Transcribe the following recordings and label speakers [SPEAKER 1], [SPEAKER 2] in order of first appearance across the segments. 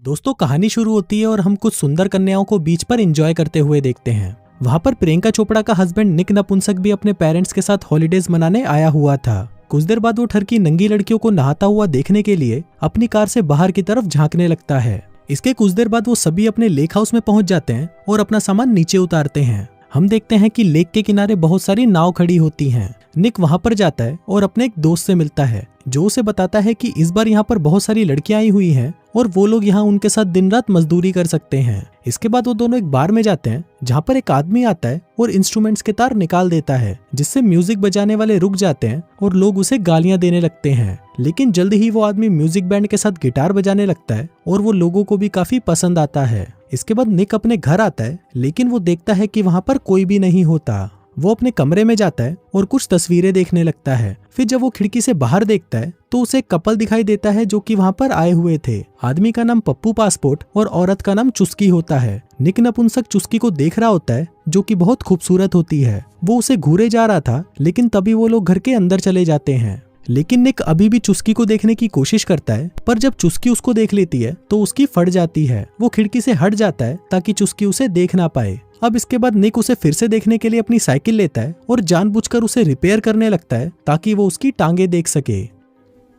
[SPEAKER 1] दोस्तों, कहानी शुरू होती है और हम कुछ सुंदर कन्याओं को बीच पर एंजॉय करते हुए देखते हैं। वहाँ पर प्रियंका चोपड़ा का हस्बैंड निक नपुंसक भी अपने पेरेंट्स के साथ हॉलीडेज मनाने आया हुआ था। कुछ देर बाद वो ठरकी नंगी लड़कियों को नहाता हुआ देखने के लिए अपनी कार से बाहर की तरफ झांकने लगता है। इसके कुछ देर बाद वो सभी अपने लेक हाउस में पहुंच जाते हैं और अपना सामान नीचे उतारते हैं। हम देखते हैं कि लेक के किनारे बहुत सारी नाव खड़ी होती हैं। निक वहां पर जाता है और अपने एक दोस्त से मिलता है जो उसे बताता है कि इस बार यहाँ पर बहुत सारी लड़कियां आई हुई हैं और वो लोग यहाँ उनके साथ दिन रात मजदूरी कर सकते हैं। इसके बाद वो दोनों एक बार में जाते हैं जहाँ पर एक आदमी आता है और इंस्ट्रूमेंट्स के तार निकाल देता है, जिससे म्यूजिक बजाने वाले रुक जाते हैं और लोग उसे गालियां देने लगते हैं। लेकिन जल्द ही वो आदमी म्यूजिक बैंड के साथ गिटार बजाने लगता है और वो लोगों को भी काफी पसंद आता है। इसके बाद निक अपने घर आता है, लेकिन वो देखता है कि वहाँ पर कोई भी नहीं होता। वो अपने कमरे में जाता है और कुछ तस्वीरें देखने लगता है। फिर जब वो खिड़की से बाहर देखता है तो उसे एक कपल दिखाई देता है जो कि वहाँ पर आए हुए थे। आदमी का नाम पप्पू पासपोर्ट और औरत का नाम चुस्की होता है। निक नपुंसक चुस्की को देख रहा होता है जो कि बहुत खूबसूरत होती है। वो उसे घूरे जा रहा था, लेकिन तभी वो लोग घर के अंदर चले जाते हैं। लेकिन निक अभी भी चुस्की को देखने की कोशिश करता है, पर जब चुस्की उसको देख लेती है तो उसकी फट जाती है। वो खिड़की से हट जाता है ताकि चुस्की उसे देख ना पाए। अब इसके बाद निक उसे फिर से देखने के लिए अपनी साइकिल लेता है और जानबूझकर उसे रिपेयर करने लगता है ताकि वो उसकी टांगे देख सके।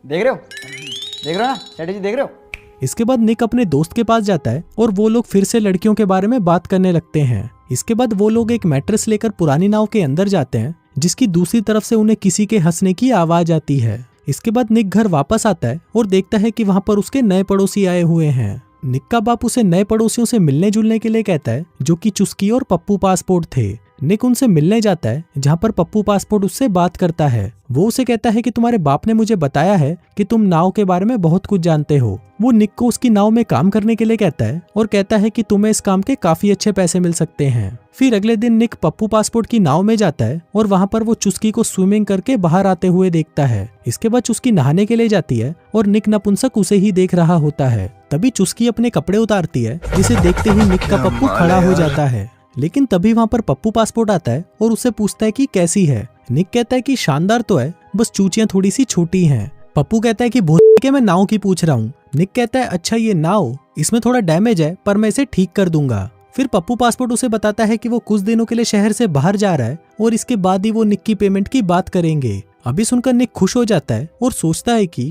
[SPEAKER 2] देख रहे हो ना स्ट्रेटेजी देख रहे हो।
[SPEAKER 1] इसके बाद निक अपने दोस्त के पास जाता है और वो लोग फिर से लड़कियों के बारे में बात करने लगते हैं। इसके बाद वो लोग एक मैट्रेस लेकर पुरानी नाव के अंदर जाते हैं, जिसकी दूसरी तरफ से उन्हें किसी के हंसने की आवाज आती है। इसके बाद निक घर वापस आता है और देखता है कि वहाँ पर उसके नए पड़ोसी आए हुए हैं। निक का बाप उसे नए पड़ोसियों से मिलने जुलने के लिए कहता है, जो कि चुस्की और पप्पू पासपोर्ट थे। निक उनसे मिलने जाता है, जहाँ पर पप्पू पासपोर्ट उससे बात करता है। वो उसे कहता है कि तुम्हारे बाप ने मुझे बताया है कि तुम नाव के बारे में बहुत कुछ जानते हो। वो निक को उसकी नाव में काम करने के लिए कहता है और कहता है कि तुम्हें इस काम के काफी अच्छे पैसे मिल सकते हैं। फिर अगले दिन निक पप्पू पासपोर्ट की नाव में जाता है और वहाँ पर वो चुस्की को स्विमिंग करके बाहर आते हुए देखता है। इसके बाद चुस्की नहाने के लिए जाती है और निक नपुंसक उसे ही देख रहा होता है। तभी चुस्की अपने कपड़े उतारती है, जिसे देखते ही निक का पप्पू खड़ा हो जाता है। लेकिन तभी वहाँ पर पप्पू पासपोर्ट आता है और उससे पूछता है कि कैसी है। निक कहता है कि शानदार तो है, बस चूचियां थोड़ी सी छोटी हैं। पप्पू कहता है कि भूत के मैं नाव की पूछ रहा हूँ। निक कहता है अच्छा ये नाव, इसमें थोड़ा डैमेज है पर मैं इसे ठीक कर दूंगा। फिर पप्पू पासपोर्ट उसे बताता है कि वो कुछ दिनों के लिए शहर से बाहर जा रहा है और इसके बाद ही वो निक की पेमेंट की बात करेंगे। अभी सुनकर निक खुश हो जाता है और सोचता है कि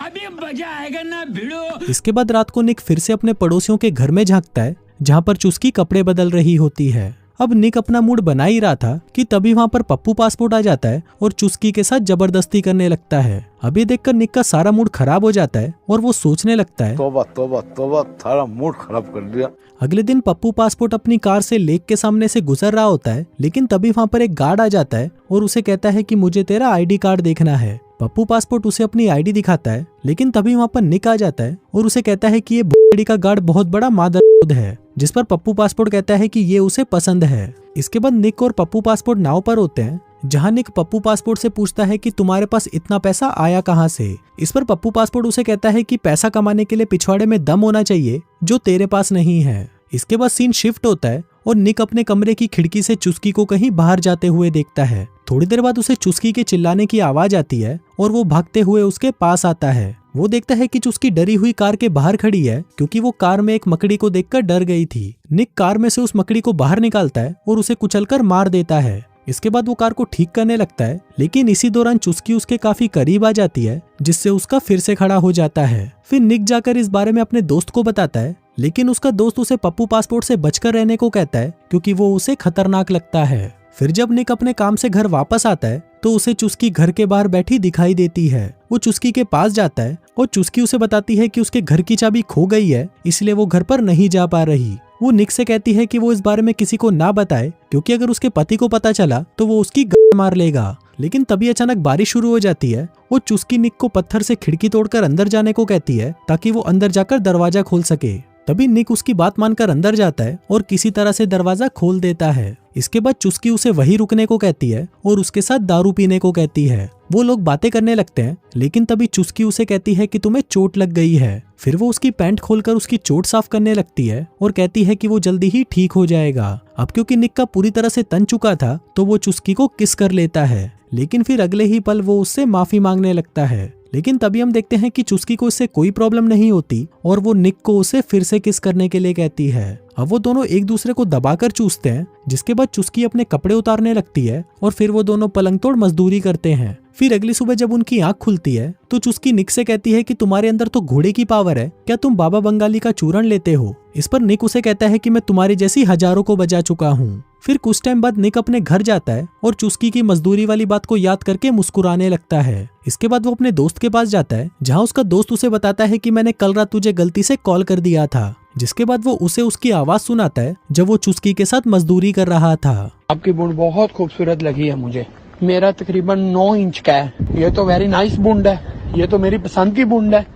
[SPEAKER 1] अभी मजा आएगा ना भिड़ो। इसके बाद रात को निक फिर से अपने पड़ोसियों के घर में झांकता है, जहाँ पर चुस्की कपड़े बदल रही होती है। अब निक अपना मूड बना ही रहा था कि तभी वहाँ पर पप्पू पासपोर्ट आ जाता है और चुस्की के साथ जबरदस्ती करने लगता है। अभी देखकर निक का सारा मूड खराब हो जाता है और वो सोचने लगता है
[SPEAKER 3] तौबा तौबा तौबा, सारा मूड खराब कर दिया।
[SPEAKER 1] अगले दिन पप्पू पासपोर्ट अपनी कार से लेक के सामने से गुजर रहा होता है, लेकिन तभी वहाँ पर एक गार्ड आ जाता है और उसे कहता है कि मुझे तेरा आईडी कार्ड देखना है। पप्पू पासपोर्ट उसे अपनी आईडी दिखाता है, लेकिन तभी वहाँ पर निक आ जाता है और उसे कहता है कि ये बूढ़ी का गार्ड बहुत बड़ा मादरचोद है, जिस पर पप्पू पासपोर्ट कहता है कि ये उसे पसंद है। इसके बाद निक और पप्पू पासपोर्ट नाव पर होते हैं, जहाँ निक पप्पू पासपोर्ट से पूछता है कि तुम्हारे पास इतना पैसा आया कहाँ से। इस पर पप्पू पासपोर्ट उसे कहता है कि पैसा कमाने के लिए पिछवाड़े में दम होना चाहिए जो तेरे पास नहीं है। इसके बाद सीन शिफ्ट होता है और निक अपने कमरे की खिड़की से चुस्की को कहीं बाहर जाते हुए देखता है। थोड़ी देर बाद उसे चुस्की के चिल्लाने की आवाज आती है और वो भागते हुए उसके पास आता है। वो देखता है कि चुस्की डरी हुई कार के बाहर खड़ी है, क्योंकि वो कार में एक मकड़ी को देखकर डर गई थी। निक कार में से उस मकड़ी को बाहर निकालता है और उसे कुचलकर मार देता है। इसके बाद वो कार को ठीक करने लगता है, लेकिन इसी दौरान चुस्की उसके काफी करीब आ जाती है, जिससे उसका फिर से खड़ा हो जाता है। फिर निक जाकर इस बारे में अपने दोस्त को बताता है, लेकिन उसका दोस्त उसे पप्पू पासपोर्ट से बचकर रहने को कहता है, क्योंकि वो उसे खतरनाक लगता है। फिर जब निक अपने काम से घर वापस आता है तो उसे चुस्की घर के बाहर बैठी दिखाई देती है। वो चुस्की के पास जाता है और चुस्की उसे बताती है कि उसके घर की चाबी खो गई है, इसलिए वो घर पर नहीं जा पा रही। वो निक से कहती है कि वो इस बारे में किसी को ना बताए, क्योंकि अगर उसके पति को पता चला तो वो उसकी गांड मार लेगा। लेकिन तभी अचानक बारिश शुरू हो जाती है। वो चुस्की निक को पत्थर से खिड़की तोड़कर अंदर जाने को कहती है ताकि वो अंदर जाकर दरवाजा खोल सके। तभी निक उसकी बात मानकर अंदर जाता है और किसी तरह से दरवाजा खोल देता है। इसके बाद चुस्की उसे वहीं रुकने को कहती है और उसके साथ दारू पीने को कहती है। वो लोग बातें करने लगते हैं, लेकिन तभी चुस्की उसे कहती है कि तुम्हें चोट लग गई है। फिर वो उसकी पैंट खोलकर उसकी चोट साफ करने लगती है और कहती है कि वो जल्दी ही ठीक हो जाएगा। अब क्योंकि निक का पूरी तरह से तन चुका था तो वो चुस्की को किस कर लेता है, लेकिन फिर अगले ही पल वो उससे माफी मांगने लगता है। लेकिन तभी हम देखते हैं कि चुस्की को इससे कोई प्रॉब्लम नहीं होती और वो निक को उसे फिर से किस करने के लिए कहती है। अब वो दोनों एक दूसरे को दबाकर चूसते हैं, जिसके बाद चुस्की अपने कपड़े उतारने लगती है और फिर वो दोनों पलंग तोड़ मजदूरी करते हैं। फिर अगली सुबह जब उनकी आंख खुलती है तो चुस्की निक से कहती है कि तुम्हारे अंदर तो घोड़े की पावर है, क्या तुम बाबा बंगाली का चूर्ण लेते हो? इस पर निक उसे कहता है कि मैं तुम्हारी जैसी हजारों को बचा चुका हूँ। फिर कुछ टाइम बाद निक अपने घर जाता है और चुस्की की मजदूरी वाली बात को याद करके मुस्कुराने लगता है। इसके बाद वो अपने दोस्त के पास जाता है, जहाँ उसका दोस्त उसे बताता है कि मैंने कल रात तुझे गलती से कॉल कर दिया था। जिसके बाद वो उसे उसकी आवाज सुनाता है जब वो चुस्की के साथ मजदूरी कर रहा था।
[SPEAKER 4] आपकी बूंद बहुत खूबसूरत लगी है मुझे, मेरा तकरीबन 9 इंच का है, ये तो वेरी नाइस बूंद है, ये तो मेरी पसंद की बूंद है,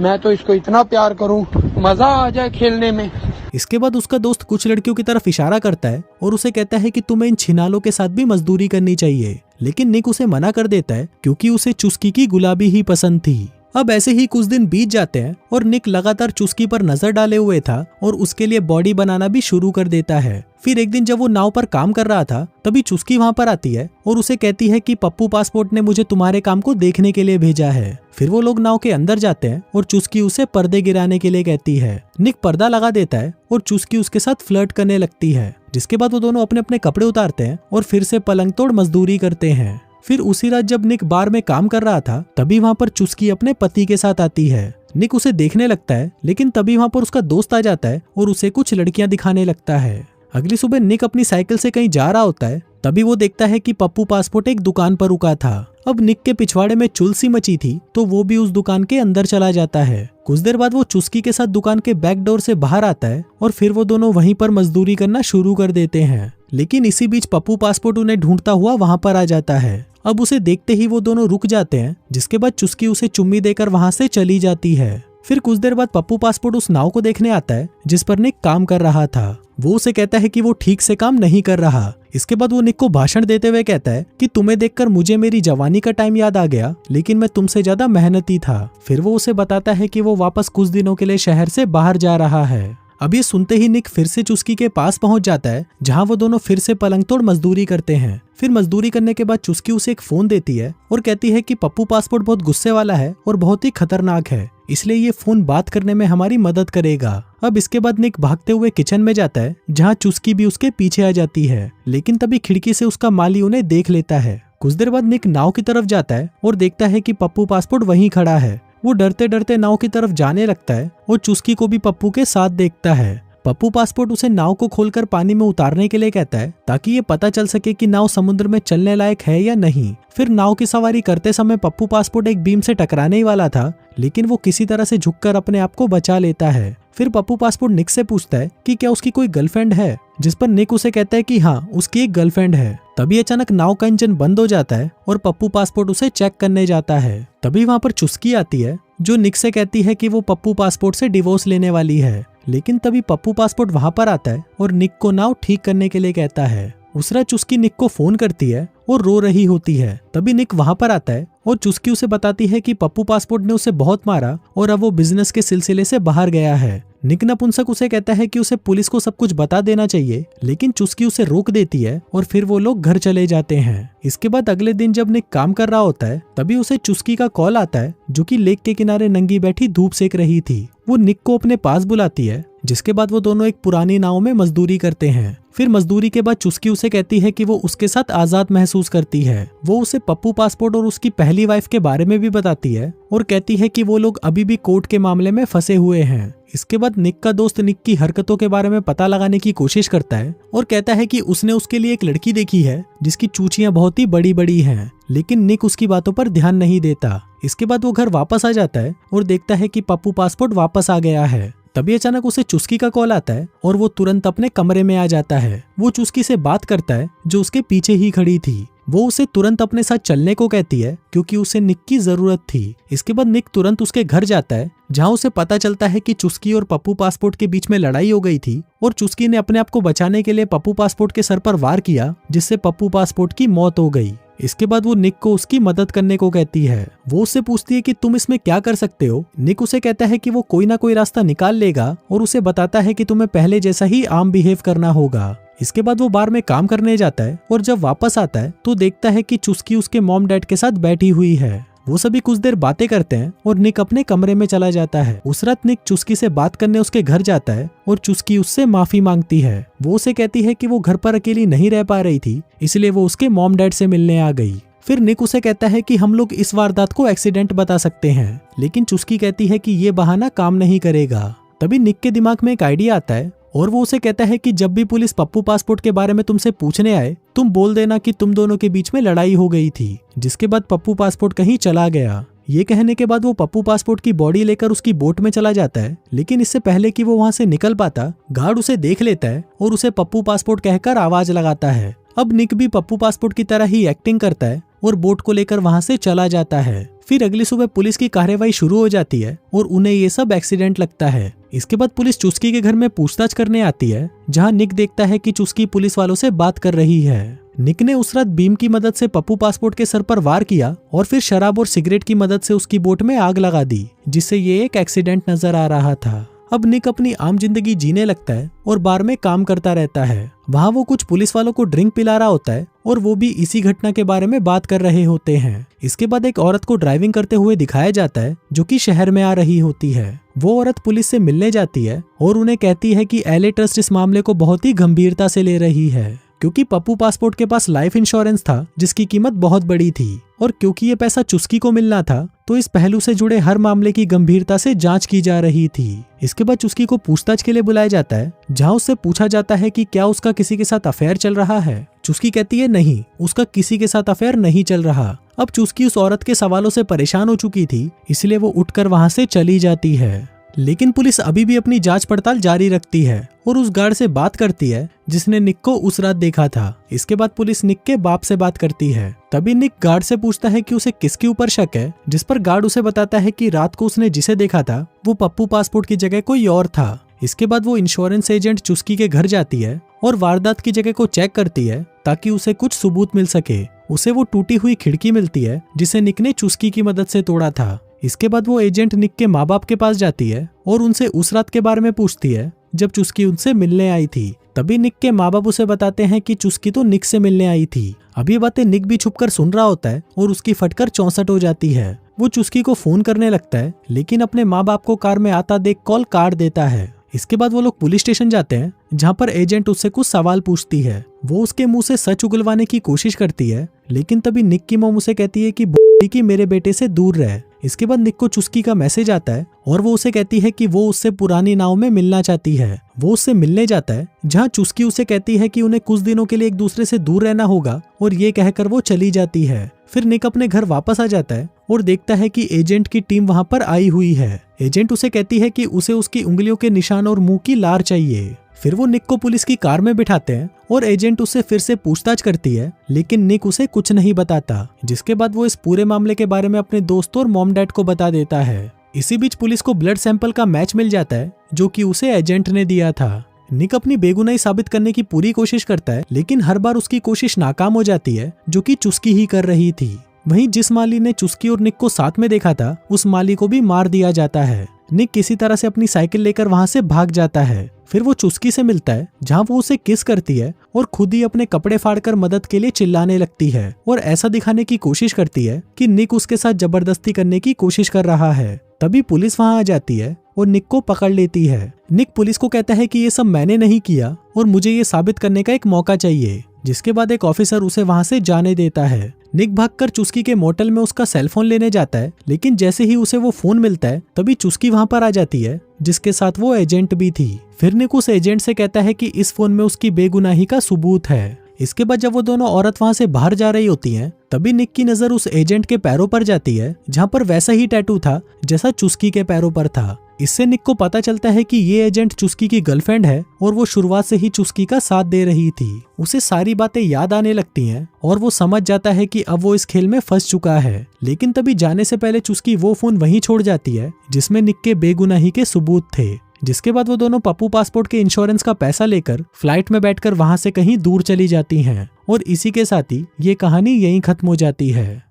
[SPEAKER 4] मैं तो इसको इतना प्यार करूं मजा आ जाए खेलने में।
[SPEAKER 1] इसके बाद उसका दोस्त कुछ लड़कियों की तरफ इशारा करता है और उसे कहता है कि तुम्हें इन छिनालों के साथ भी मजदूरी करनी चाहिए, लेकिन निक उसे मना कर देता है क्योंकि उसे चुस्की की गुलाबी ही पसंद थी। अब ऐसे ही कुछ दिन बीत जाते हैं और निक लगातार चुस्की पर नजर डाले हुए था और उसके लिए बॉडी बनाना भी शुरू कर देता है। फिर एक दिन जब वो नाव पर काम कर रहा था तभी चुस्की वहाँ पर आती है और उसे कहती है कि पप्पू पासपोर्ट ने मुझे तुम्हारे काम को देखने के लिए भेजा है। फिर वो लोग नाव के अंदर जाते हैं और चुस्की उसे पर्दे गिराने के लिए कहती है। निक पर्दा लगा देता है और चुस्की उसके साथ फ्लर्ट करने लगती है, जिसके बाद वो दोनों अपने अपने कपड़े उतारते हैं और फिर से पलंग तोड़ मजदूरी करते हैं। फिर उसी रात जब निक बार में काम कर रहा था तभी वहाँ पर चुस्की अपने पति के साथ आती है। निक उसे देखने लगता है, लेकिन तभी वहाँ पर उसका दोस्त आ जाता है और उसे कुछ लड़कियां दिखाने लगता है। अगली सुबह निक अपनी साइकिल से कहीं जा रहा होता है, तभी वो देखता है कि पप्पू पासपोर्ट एक दुकान पर रुका था। अब निक के पिछवाड़े में चुलसी मची थी तो वो भी उस दुकान के अंदर चला जाता है। कुछ देर बाद वो चुस्की के साथ दुकान के बैक डोर से बाहर आता है और फिर वो दोनों वहीं पर मजदूरी करना शुरू कर देते हैं। लेकिन इसी बीच पप्पू पासपोर्ट उन्हें ढूंढता हुआ वहां पर आ जाता है। अब उसे देखते ही वो दोनों रुक जाते हैं, जिसके बाद चुस्की उसे चुम्मी देकर वहां से चली जाती है। फिर कुछ देर बाद पप्पू पासपोर्ट उस नाव को देखने आता है जिस पर निक काम कर रहा था। वो उसे कहता है कि वो ठीक से काम नहीं कर रहा। इसके बाद वो निक को भाषण देते हुए कहता है कि तुम्हें देखकर मुझे मेरी जवानी का टाइम याद आ गया, लेकिन मैं तुमसे ज्यादा मेहनती था। फिर वो उसे बताता है कि वो वापस कुछ दिनों के लिए शहर से बाहर जा रहा है। अब ये सुनते ही निक फिर से चुस्की के पास पहुंच जाता है, जहां वो दोनों फिर से पलंग तोड़ मजदूरी करते हैं। फिर मजदूरी करने के बाद चुस्की उसे एक फोन देती है और कहती है कि पप्पू पासपोर्ट बहुत गुस्से वाला है और बहुत ही खतरनाक है, इसलिए ये फोन बात करने में हमारी मदद करेगा। अब इसके बाद निक भागते हुए किचन में जाता है, जहाँ चुस्की भी उसके पीछे आ जाती है, लेकिन तभी खिड़की से उसका माली उन्हें देख लेता है। कुछ देर बाद निक नाव की तरफ जाता है और देखता है कि पप्पू पासपोर्ट वहीं खड़ा है। वो डरते डरते नाव की तरफ जाने लगता है और चुस्की को भी पप्पू के साथ देखता है। पप्पू पासपोर्ट उसे नाव को खोलकर पानी में उतारने के लिए कहता है ताकि ये पता चल सके कि नाव समुद्र में चलने लायक है या नहीं। फिर नाव की सवारी करते समय पप्पू पासपोर्ट एक बीम से टकराने ही वाला था, लेकिन वो किसी तरह से झुककर अपने आप को बचा लेता है। फिर पप्पू पासपोर्ट निक से पूछता है कि क्या उसकी कोई गर्लफ्रेंड है, जिस पर निक उसे कहता है कि हाँ, उसकी एक गर्लफ्रेंड है। तभी अचानक नाव का इंजन बंद हो जाता है और पप्पू पासपोर्ट उसे चेक करने जाता है। तभी वहाँ पर चुस्की आती है जो निक से कहती है कि वो पप्पू पासपोर्ट से डिवोर्स लेने वाली है। लेकिन तभी पप्पू पासपोर्ट वहाँ पर आता है और निक को नाव ठीक करने के लिए कहता है। उस रात चुस्की निक को फोन करती है और रो रही होती है। तभी निक वहाँ पर आता है और चुस्की उसे बताती है कि पप्पू पासपोर्ट ने उसे बहुत मारा और अब वो बिजनेस के सिलसिले से बाहर गया है। निक नपुंसक उसे कहता है कि उसे पुलिस को सब कुछ बता देना चाहिए, लेकिन चुस्की उसे रोक देती है और फिर वो लोग घर चले जाते हैं। इसके बाद अगले दिन जब निक काम कर रहा होता है तभी उसे चुस्की का कॉल आता है, जो कि लेक के किनारे नंगी बैठी धूप सेक रही थी। वो निक को अपने पास बुलाती है, जिसके बाद वो दोनों एक पुरानी नाव में मजदूरी करते हैं। फिर मजदूरी के बाद चुस्की उसे कहती है कि वो उसके साथ आजाद महसूस करती है। वो उसे पप्पू पासपोर्ट और उसकी पहली वाइफ के बारे में भी बताती है और कहती है कि वो लोग अभी भी कोर्ट के मामले में फंसे हुए हैं। इसके बाद निक का दोस्त निक की हरकतों के बारे में पता लगाने की कोशिश करता है और कहता है कि उसने उसके लिए एक लड़की देखी है जिसकी चूचियां बहुत ही बड़ी बड़ी हैं, लेकिन निक उसकी बातों पर ध्यान नहीं देता। इसके बाद वो घर वापस आ जाता है और देखता है कि पप्पू पासपोर्ट वापस आ गया है। तभी अचानक उसे चुस्की का कॉल आता है और वो तुरंत अपने कमरे में आ जाता है। वो चुस्की से बात करता है जो उसके पीछे ही खड़ी थी। वो उसे तुरंत अपने साथ चलने को कहती है क्योंकि उसे निक की जरूरत थी। इसके बाद निक तुरंत उसके घर जाता है, जहाँ उसे पता चलता है कि चुस्की और पप्पू पासपोर्ट के बीच में लड़ाई हो गई थी और चुस्की ने अपने आप को बचाने के लिए पप्पू पासपोर्ट के सर पर वार किया, जिससे पप्पू पासपोर्ट की मौत हो गई। इसके बाद वो निक को उसकी मदद करने को कहती है। वो उससे पूछती है कि तुम इसमें क्या कर सकते हो। निक उसे कहता है कि वो कोई ना कोई रास्ता निकाल लेगा और उसे बताता है कि तुम्हें पहले जैसा ही आम बिहेव करना होगा। इसके बाद वो बार में काम करने जाता है और जब वापस आता है तो देखता है कि चुस्की उसके मॉम डैड के साथ बैठी हुई है। वो सभी कुछ देर बातें करते हैं और निक अपने कमरे में चला जाता है। उस रात निक चुस्की से बात करने उसके घर जाता है और चुस्की उससे माफी मांगती है। वो उसे कहती है कि वो घर पर अकेली नहीं रह पा रही थी, इसलिए वो उसके मॉम डैड से मिलने आ गई। फिर निक उसे कहता है कि हम लोग इस वारदात को एक्सीडेंट बता सकते हैं, लेकिन चुस्की कहती है कि ये बहाना काम नहीं करेगा। तभी निक के दिमाग में एक आइडिया आता है और वो उसे कहता है कि जब भी पुलिस पप्पू पासपोर्ट के बारे में तुमसे पूछने आए, तुम बोल देना कि तुम दोनों के बीच में लड़ाई हो गई थी, जिसके बाद पप्पू पासपोर्ट कहीं चला गया। ये कहने के बाद वो पप्पू पासपोर्ट की बॉडी लेकर उसकी बोट में चला जाता है, लेकिन इससे पहले कि वो वहां से निकल पाता, गार्ड उसे देख लेता है और उसे पप्पू पासपोर्ट कहकर आवाज लगाता है। अब निक भी पप्पू पासपोर्ट की तरह ही एक्टिंग करता है और बोट को लेकर वहां से चला जाता है। फिर अगली सुबह पुलिस की कार्रवाई शुरू हो जाती है और उन्हें ये सब एक्सीडेंट लगता है। इसके बाद पुलिस चुस्की के घर में पूछताछ करने आती है, जहां निक देखता है कि चुस्की पुलिस वालों से बात कर रही है। निक ने उस रात बीम की मदद से पप्पू पासपोर्ट के सर पर वार किया और फिर शराब और सिगरेट की मदद से उसकी बोट में आग लगा दी, जिससे ये एक एक्सीडेंट नजर आ रहा था। अब निक अपनी आम जिंदगी जीने लगता है और बार में काम करता रहता है। वहाँ वो कुछ पुलिस वालों को ड्रिंक पिला रहा होता है और वो भी इसी घटना के बारे में बात कर रहे होते हैं। इसके बाद एक औरत को ड्राइविंग करते हुए दिखाया जाता है, जो कि शहर में आ रही होती है। वो औरत पुलिस से मिलने जाती है और उन्हें कहती है कि एलए ट्रस्ट इस मामले को बहुत ही गंभीरता से ले रही है, क्योंकि पप्पू पासपोर्ट के पास लाइफ इंश्योरेंस था जिसकी कीमत बहुत बड़ी थी, और क्योंकि ये पैसा चुस्की को मिलना था, तो इस पहलू से जुड़े हर मामले की गंभीरता से जांच की जा रही थी। इसके बाद चुस्की को पूछताछ के लिए बुलाया जाता है, जहां उससे पूछा जाता है कि क्या उसका किसी के साथ अफेयर चल रहा है। चुस्की कहती है नहीं, उसका किसी के साथ अफेयर नहीं चल रहा। अब चुस्की उस औरत के सवालों से परेशान हो चुकी थी, इसलिए वो उठकर वहां से चली जाती है। लेकिन पुलिस अभी भी अपनी जांच पड़ताल जारी रखती है और उस गार्ड से बात करती है जिसने निक को उस रात देखा था। इसके बाद पुलिस निक के बाप से बात करती है। तभी निक गार्ड से पूछता है कि उसे किसके ऊपर शक है, जिस पर गार्ड उसे बताता है कि रात को उसने जिसे देखा था वो पप्पू पासपोर्ट की जगह कोई और था। इसके बाद वो इंश्योरेंस एजेंट चुस्की के घर जाती है और वारदात की जगह को चेक करती है ताकि उसे कुछ सबूत मिल सके। उसे वो टूटी हुई खिड़की मिलती है जिसे निक ने चुस्की की मदद से तोड़ा था। इसके बाद वो एजेंट निक के माँ बाप के पास जाती है और उनसे उस रात के बारे में पूछती है जब चुस्की उनसे मिलने आई थी। तभी निक के माँ बाप उसे बताते हैं कि चुस्की तो निक से मिलने आई थी। अब ये बातें निक भी छुपकर सुन रहा होता है और उसकी फटकर 64 हो जाती है। वो चुस्की को फोन करने लगता है, लेकिन अपने माँ बाप को कार में आता देख कॉल काट देता है। इसके बाद वो लोग पुलिस स्टेशन जाते हैं, जहाँ पर एजेंट उससे कुछ सवाल पूछती है। वो उसके मुंह से सच उगलवाने की कोशिश करती है, लेकिन तभी निक की मॉम उसे कहती है कि मेरे बेटे से दूर रहे। इसके बाद निक को चुस्की का मैसेज आता है और वो उसे कहती है कि वो उससे पुरानी नाव में मिलना चाहती है। वो उससे मिलने जाता है, जहाँ चुस्की उसे कहती है कि उन्हें कुछ दिनों के लिए एक दूसरे से दूर रहना होगा, और ये कहकर वो चली जाती है। फिर निक अपने घर वापस आ जाता है और देखता है कि एजेंट की टीम वहाँ पर आई हुई है। एजेंट उसे कहती है कि उसे उसकी उंगलियों के निशान और मुंह की लार चाहिए। फिर वो निक को पुलिस की कार में बिठाते हैं और एजेंट उससे फिर से पूछताछ करती है, लेकिन निक उसे कुछ नहीं बताता। जिसके बाद वो इस पूरे मामले के बारे में अपने दोस्त और मॉम डैड को बता देता है। इसी बीच पुलिस को ब्लड सैंपल का मैच मिल जाता है जो कि उसे एजेंट ने दिया था। निक अपनी बेगुनाही साबित करने की पूरी कोशिश करता है, लेकिन हर बार उसकी कोशिश नाकाम हो जाती है, जो कि चुस्की ही कर रही थी। वहीं जिस माली ने चुस्की और निक को साथ में देखा था, उस माली को भी मार दिया जाता है। निक किसी तरह से अपनी साइकिल लेकर वहां से भाग जाता है। फिर वो चुस्की से मिलता है, जहां वो उसे किस करती है और खुद ही अपने कपड़े फाड़कर मदद के लिए चिल्लाने लगती है और ऐसा दिखाने की कोशिश करती है कि निक उसके साथ जबरदस्ती करने की कोशिश कर रहा है। तभी पुलिस वहां आ जाती है और निक को पकड़ लेती है। निक पुलिस को कहता है कि ये सब मैंने नहीं किया और मुझे ये साबित करने का एक मौका चाहिए, जिसके बाद एक ऑफिसर उसे वहां से जाने देता है। निक भागकर चुस्की के मोटल में उसका सेलफोन लेने जाता है, लेकिन जैसे ही उसे वो फोन मिलता है तभी चुस्की वहां पर आ जाती है, जिसके साथ वो एजेंट भी थी। फिर निक उस एजेंट से कहता है कि इस फोन में उसकी बेगुनाही का सबूत है। इसके बाद जब वो दोनों औरत वहां से बाहर जा रही होती हैं, तभी निक की नजर उस एजेंट के पैरों पर जाती है, जहां पर वैसा ही टैटू था जैसा चुस्की के पैरों पर था। इससे निक को पता चलता है कि ये एजेंट चुस्की की गर्लफ्रेंड है और वो शुरुआत से ही चुस्की का साथ दे रही थी। उसे सारी बातें याद आने लगती हैं और वो समझ जाता है कि अब वो इस खेल में फंस चुका है। लेकिन तभी जाने से पहले चुस्की वो फोन वहीं छोड़ जाती है जिसमें निक के बेगुनाही के सबूत थे। जिसके बाद वो दोनों पप्पू पासपोर्ट के इंश्योरेंस का पैसा लेकर फ्लाइट में बैठकर वहां से कहीं दूर चली जाती हैं और इसी के साथ ही ये कहानी यहीं खत्म हो जाती है।